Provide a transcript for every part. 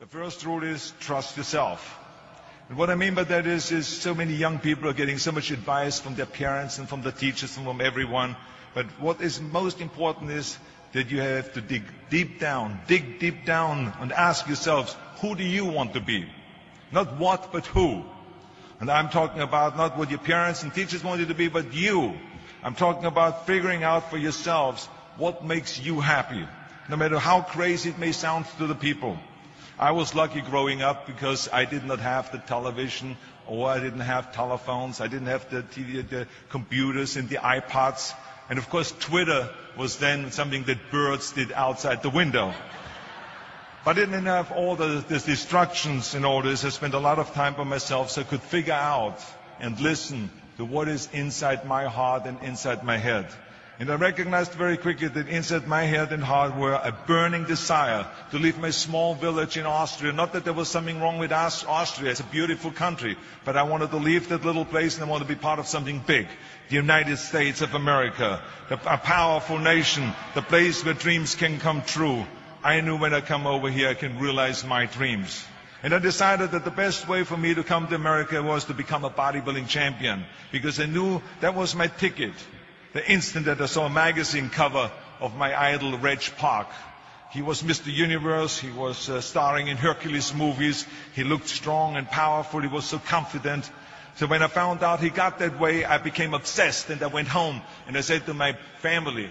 The first rule is trust yourself. And what I mean by that is so many young people are getting so much advice from their parents and from the teachers and from everyone. But what is most important is that you have to dig deep down and ask yourselves, who do you want to be? Not what, but who. And I'm talking about not what your parents and teachers want you to be, but you. I'm talking about figuring out for yourselves what makes you happy, no matter how crazy it may sound to the people. I was lucky growing up because I did not have the television, or I didn't have telephones, I didn't have the TV, the computers and the iPods. And of course Twitter was then something that birds did outside the window. But I didn't have all the distractions in order, so I spent a lot of time by myself so I could figure out and listen to what is inside my heart and inside my head. And I recognized very quickly that inside my head and heart were a burning desire to leave my small village in Austria. Not that there was something wrong with Austria, it's a beautiful country, but I wanted to leave that little place and I wanted to be part of something big. The United States of America, a powerful nation, the place where dreams can come true. I knew when I come over here I can realize my dreams. And I decided that the best way for me to come to America was to become a bodybuilding champion, because I knew that was my ticket. The instant that I saw a magazine cover of my idol, Reg Park. He was Mr. Universe, he was starring in Hercules movies, he looked strong and powerful, he was so confident. So when I found out he got that way, I became obsessed and I went home and I said to my family,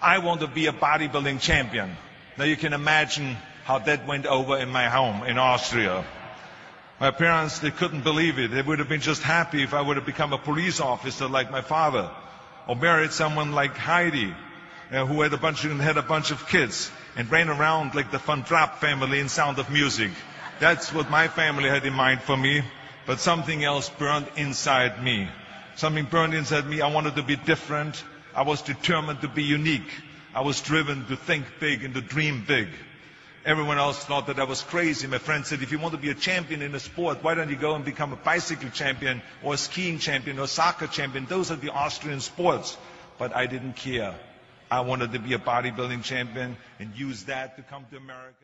I want to be a bodybuilding champion. Now you can imagine how that went over in my home in Austria. My parents, they couldn't believe it. They would have been just happy if I would have become a police officer like my father, or married someone like Heidi, who had a bunch of kids and ran around like the Van Trapp family in Sound of Music. That's what my family had in mind for me, but something else burned inside me. Something burned inside me. I wanted to be different. I was determined to be unique. I was driven to think big and to dream big. Everyone else thought that I was crazy. My friend said, if you want to be a champion in a sport, why don't you go and become a bicycle champion or a skiing champion or a soccer champion? Those are the Austrian sports. But I didn't care. I wanted to be a bodybuilding champion and use that to come to America.